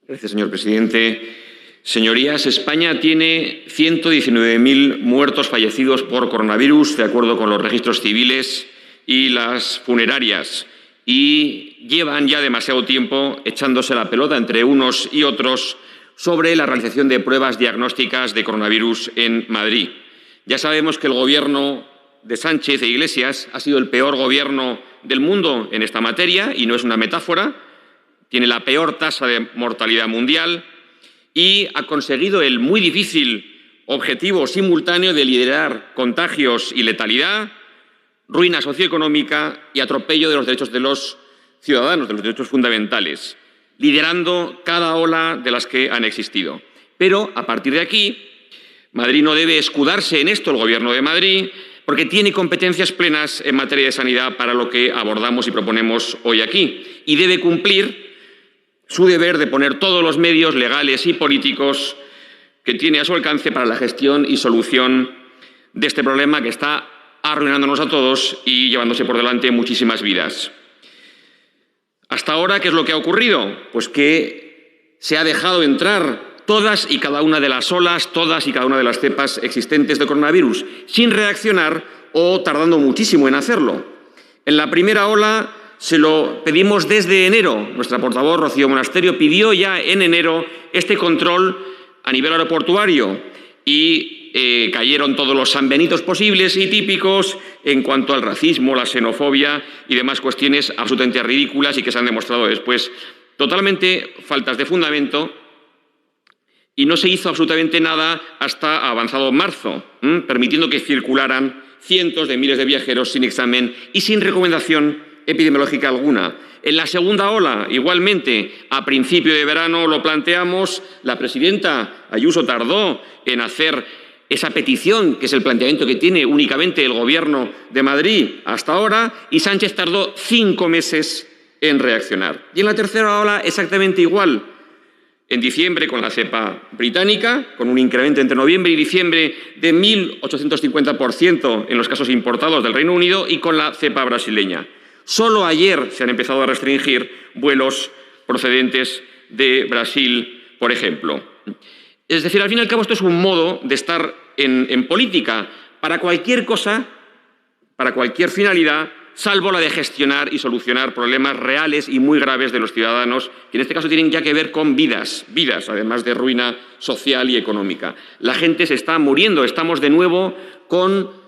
Gracias, señor presidente. Señorías, España tiene 119.000 muertos fallecidos por coronavirus, de acuerdo con los registros civiles y las funerarias, y llevan ya demasiado tiempo echándose la pelota entre unos y otros sobre la realización de pruebas diagnósticas de coronavirus en Madrid. Ya sabemos que el Gobierno de Sánchez e Iglesias ha sido el peor gobierno del mundo en esta materia, y no es una metáfora. Tiene la peor tasa de mortalidad mundial y ha conseguido el muy difícil objetivo simultáneo de liderar contagios y letalidad, ruina socioeconómica y atropello de los derechos de los ciudadanos, de los derechos fundamentales, liderando cada ola de las que han existido. Pero, a partir de aquí, Madrid no debe escudarse en esto, el Gobierno de Madrid, porque tiene competencias plenas en materia de sanidad para lo que abordamos y proponemos hoy aquí, y debe cumplir su deber de poner todos los medios legales y políticos que tiene a su alcance para la gestión y solución de este problema que está arruinándonos a todos y llevándose por delante muchísimas vidas. Hasta ahora, ¿qué es lo que ha ocurrido? Pues que se ha dejado entrar todas y cada una de las olas, todas y cada una de las cepas existentes de coronavirus, sin reaccionar o tardando muchísimo en hacerlo. En la primera ola se lo pedimos desde enero. Nuestra portavoz, Rocío Monasterio, pidió ya en enero este control a nivel aeroportuario y cayeron todos los sanbenitos posibles y típicos en cuanto al racismo, la xenofobia y demás cuestiones absolutamente ridículas y que se han demostrado después totalmente faltas de fundamento, y no se hizo absolutamente nada hasta avanzado marzo, permitiendo que circularan cientos de miles de viajeros sin examen y sin recomendación epidemiológica alguna. En la segunda ola, igualmente, a principio de verano lo planteamos, la presidenta Ayuso tardó en hacer esa petición, que es el planteamiento que tiene únicamente el Gobierno de Madrid hasta ahora, y Sánchez tardó 5 meses en reaccionar. Y en la tercera ola, exactamente igual. En diciembre, con la cepa británica, con un incremento entre noviembre y diciembre de 1.850% en los casos importados del Reino Unido, y con la cepa brasileña. Solo ayer se han empezado a restringir vuelos procedentes de Brasil, por ejemplo. Es decir, al fin y al cabo, esto es un modo de estar en política para cualquier cosa, para cualquier finalidad, salvo la de gestionar y solucionar problemas reales y muy graves de los ciudadanos, que en este caso tienen ya que ver con vidas, además de ruina social y económica. La gente se está muriendo, estamos de nuevo con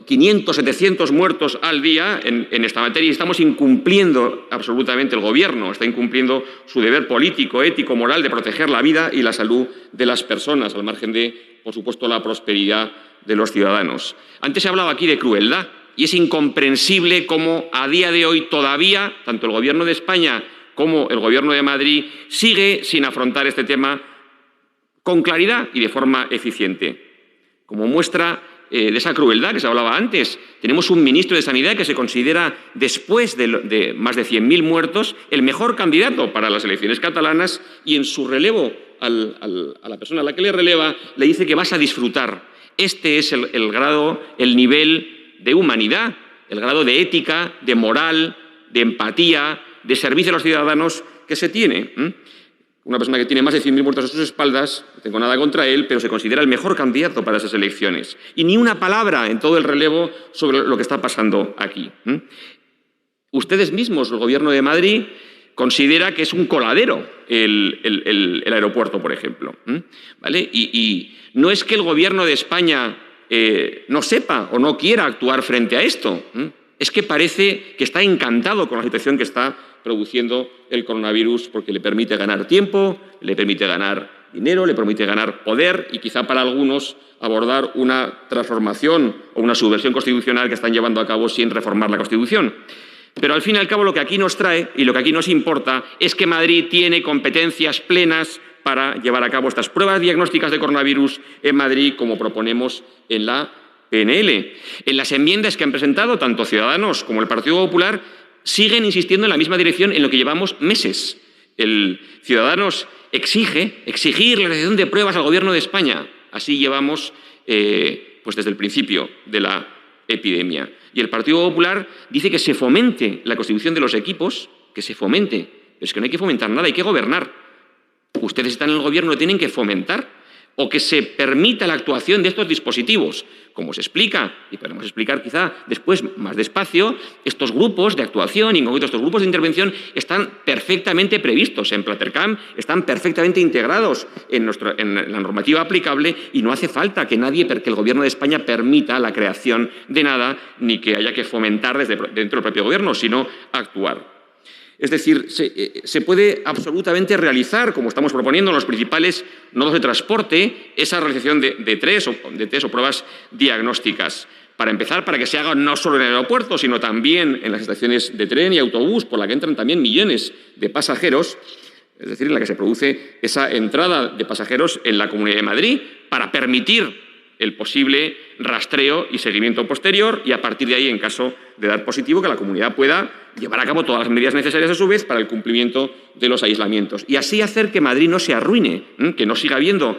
500, 700 muertos al día en esta materia, y estamos incumpliendo absolutamente, el Gobierno está incumpliendo su deber político, ético, moral de proteger la vida y la salud de las personas, al margen de, por supuesto, la prosperidad de los ciudadanos. Antes se hablaba aquí de crueldad, y es incomprensible cómo a día de hoy todavía, tanto el Gobierno de España como el Gobierno de Madrid, sigue sin afrontar este tema con claridad y de forma eficiente. Como muestra de esa crueldad que se hablaba antes, tenemos un ministro de Sanidad que se considera, después de más de 100.000 muertos, el mejor candidato para las elecciones catalanas, y en su relevo a la persona a la que le releva le dice que vas a disfrutar. Este es el grado, el nivel de humanidad, el grado de ética, de moral, de empatía, de servicio a los ciudadanos que se tiene. Una persona que tiene más de 100.000 muertos a sus espaldas, no tengo nada contra él, pero se considera el mejor candidato para esas elecciones. Y ni una palabra en todo el relevo sobre lo que está pasando aquí. Ustedes mismos, el Gobierno de Madrid, considera que es un coladero el aeropuerto, por ejemplo. ¿Vale? Y no es que el Gobierno de España no sepa o no quiera actuar frente a esto. Es que parece que está encantado con la situación que está produciendo el coronavirus, porque le permite ganar tiempo, le permite ganar dinero, le permite ganar poder y quizá para algunos abordar una transformación o una subversión constitucional que están llevando a cabo sin reformar la Constitución. Pero al fin y al cabo lo que aquí nos trae y lo que aquí nos importa es que Madrid tiene competencias plenas para llevar a cabo estas pruebas diagnósticas de coronavirus en Madrid, como proponemos en la PNL. En las enmiendas que han presentado tanto Ciudadanos como el Partido Popular siguen insistiendo en la misma dirección en lo que llevamos meses. El Ciudadanos exigir la realización de pruebas al Gobierno de España. Así llevamos pues desde el principio de la epidemia. Y el Partido Popular dice que se fomente la constitución de los equipos, que se fomente es que no hay que fomentar nada, hay que gobernar. Ustedes están en el Gobierno, lo tienen que fomentar, o que se permita la actuación de estos dispositivos. Como se explica, y podemos explicar quizá después más despacio, estos grupos de actuación, y en concreto estos grupos de intervención, están perfectamente previstos en Platercam, están perfectamente integrados en la normativa aplicable, y no hace falta que el Gobierno de España permita la creación de nada, ni que haya que fomentar desde dentro del propio Gobierno, sino actuar. Es decir, se puede absolutamente realizar, como estamos proponiendo en los principales nodos de transporte, esa realización de test o pruebas diagnósticas. Para empezar, para que se haga no solo en el aeropuerto, sino también en las estaciones de tren y autobús, por la que entran también millones de pasajeros, es decir, en la que se produce esa entrada de pasajeros en la Comunidad de Madrid, para permitir el posible rastreo y seguimiento posterior, y a partir de ahí, en caso de dar positivo, que la comunidad pueda llevar a cabo todas las medidas necesarias a su vez para el cumplimiento de los aislamientos. Y así hacer que Madrid no se arruine, que no siga habiendo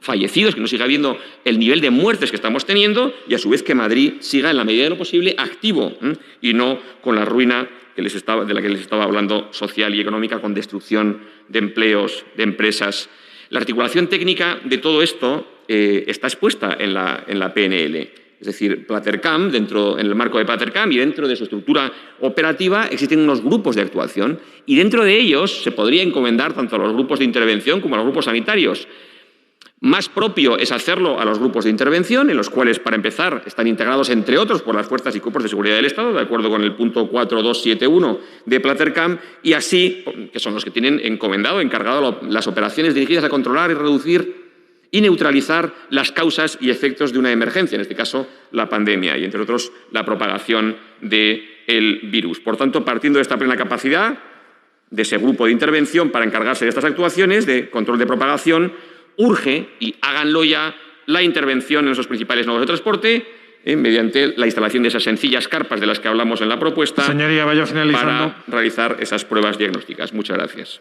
fallecidos, que no siga habiendo el nivel de muertes que estamos teniendo, y a su vez que Madrid siga, en la medida de lo posible, activo, y no con la ruina de la que les estaba hablando, social y económica, con destrucción de empleos, de empresas. La articulación técnica de todo esto está expuesta en la PNL. Es decir, Platercam, en el marco de Platercam y dentro de su estructura operativa existen unos grupos de actuación, y dentro de ellos se podría encomendar tanto a los grupos de intervención como a los grupos sanitarios. Más propio es hacerlo a los grupos de intervención, en los cuales, para empezar, están integrados, entre otros, por las fuerzas y cuerpos de seguridad del Estado, de acuerdo con el punto 4271 de Platercam, y así, que son los que tienen encargado las operaciones dirigidas a controlar y reducir y neutralizar las causas y efectos de una emergencia, en este caso la pandemia, y entre otros la propagación del virus. Por tanto, partiendo de esta plena capacidad de ese grupo de intervención para encargarse de estas actuaciones de control de propagación, urge, y háganlo ya, la intervención en esos principales nodos de transporte mediante la instalación de esas sencillas carpas de las que hablamos en la propuesta. Señoría, vaya finalizando. Para realizar esas pruebas diagnósticas. Muchas gracias.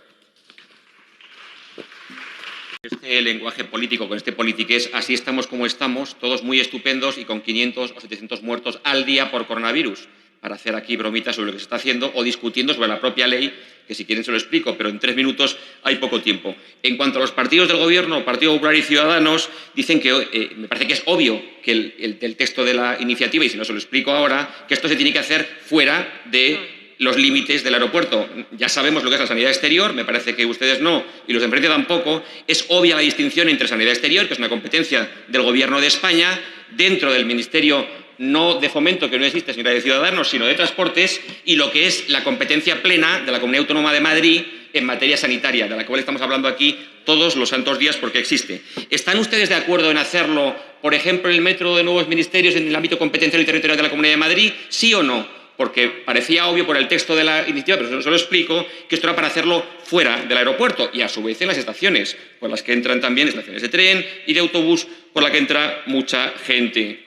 Este lenguaje político, con este politiqués, así estamos como estamos, todos muy estupendos y con 500 o 700 muertos al día por coronavirus, para hacer aquí bromitas sobre lo que se está haciendo o discutiendo sobre la propia ley, que si quieren se lo explico, pero en 3 minutos hay poco tiempo. En cuanto a los partidos del Gobierno, Partido Popular y Ciudadanos, dicen que me parece que es obvio que el texto de la iniciativa, y si no se lo explico ahora, que esto se tiene que hacer fuera de los límites del aeropuerto. Ya sabemos lo que es la sanidad exterior, me parece que ustedes no, y los de enfrente tampoco. Es obvia la distinción entre sanidad exterior, que es una competencia del Gobierno de España, dentro del Ministerio no de Fomento, que no existe, sino de Ciudadanos, sino de Transportes, y lo que es la competencia plena de la Comunidad Autónoma de Madrid en materia sanitaria, de la cual estamos hablando aquí todos los santos días porque existe. ¿Están ustedes de acuerdo en hacerlo, por ejemplo, en el método de nuevos ministerios en el ámbito competencial y territorial de la Comunidad de Madrid? ¿Sí o no? Porque parecía obvio por el texto de la iniciativa, pero se lo explico, que esto era para hacerlo fuera del aeropuerto y a su vez en las estaciones, por las que entran también estaciones de tren y de autobús, por la que entra mucha gente.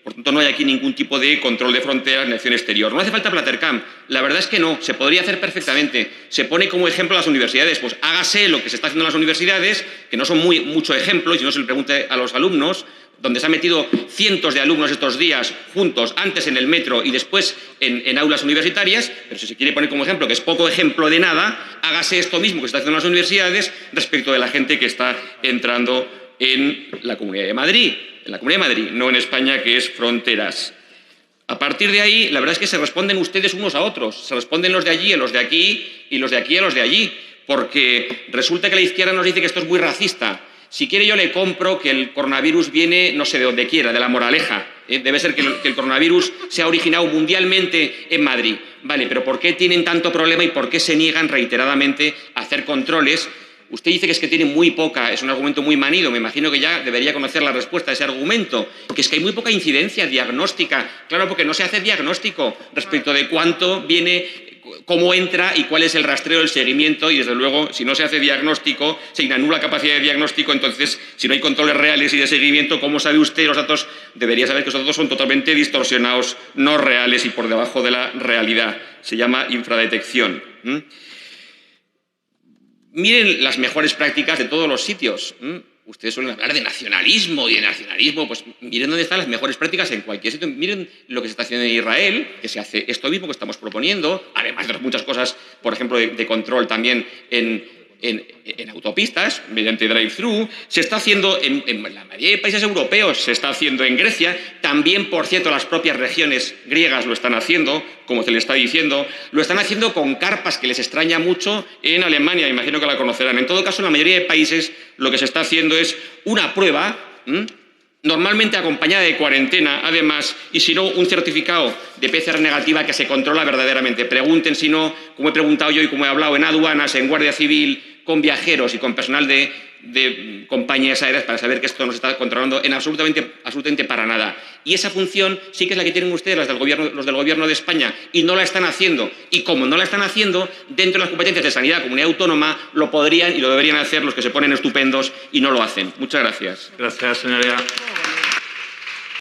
Por tanto, no hay aquí ningún tipo de control de fronteras ni acción exterior. No hace falta Platercam. La verdad es que no, se podría hacer perfectamente. Se pone como ejemplo las universidades. Pues hágase lo que se está haciendo en las universidades, que no son mucho ejemplo, y si no se le pregunte a los alumnos, donde se han metido cientos de alumnos estos días juntos, antes en el metro y después en aulas universitarias, pero si se quiere poner como ejemplo, que es poco ejemplo de nada, hágase esto mismo que se está haciendo en las universidades respecto de la gente que está entrando en la Comunidad de Madrid. En la Comunidad de Madrid, no en España, que es fronteras. A partir de ahí, la verdad es que se responden ustedes unos a otros. Se responden los de allí a los de aquí y los de aquí a los de allí, porque resulta que la izquierda nos dice que esto es muy racista. Si quiere yo le compro que el coronavirus viene, no sé de dónde quiera, de La Moraleja. Debe ser que el coronavirus se ha originado mundialmente en Madrid. Vale, pero ¿por qué tienen tanto problema y por qué se niegan reiteradamente a hacer controles? Usted dice que es que tiene muy poca, es un argumento muy manido, me imagino que ya debería conocer la respuesta a ese argumento, que es que hay muy poca incidencia diagnóstica. Claro, porque no se hace diagnóstico respecto de cuánto viene, cómo entra y cuál es el rastreo, el seguimiento, y desde luego, si no se hace diagnóstico, se inanula capacidad de diagnóstico, entonces, si no hay controles reales y de seguimiento, ¿cómo sabe usted los datos? Debería saber que esos datos son totalmente distorsionados, no reales y por debajo de la realidad. Se llama infradetección. Miren las mejores prácticas de todos los sitios. ustedes suelen hablar de nacionalismo y de nacionalismo, pues miren dónde están las mejores prácticas en cualquier sitio. Miren lo que se está haciendo en Israel, que se hace esto mismo que estamos proponiendo, además de muchas cosas, por ejemplo, de control también en autopistas, mediante drive-thru. Se está haciendo en la mayoría de países europeos, se está haciendo en Grecia. También, por cierto, las propias regiones griegas lo están haciendo, como se le está diciendo. Lo están haciendo con carpas, que les extraña mucho en Alemania, imagino que la conocerán. En todo caso, en la mayoría de países lo que se está haciendo es una prueba, normalmente acompañada de cuarentena, además, y si no, un certificado de PCR negativa que se controla verdaderamente. Pregunten, si no, como he preguntado yo y como he hablado en aduanas, en Guardia Civil, con viajeros y con personal de compañías aéreas, para saber que esto no se está controlando en absolutamente para nada. Y esa función sí que es la que tienen ustedes, los del Gobierno de España, y no la están haciendo. Y como no la están haciendo, dentro de las competencias de sanidad, comunidad autónoma, lo podrían y lo deberían hacer los que se ponen estupendos y no lo hacen. Muchas gracias. Gracias, señoría.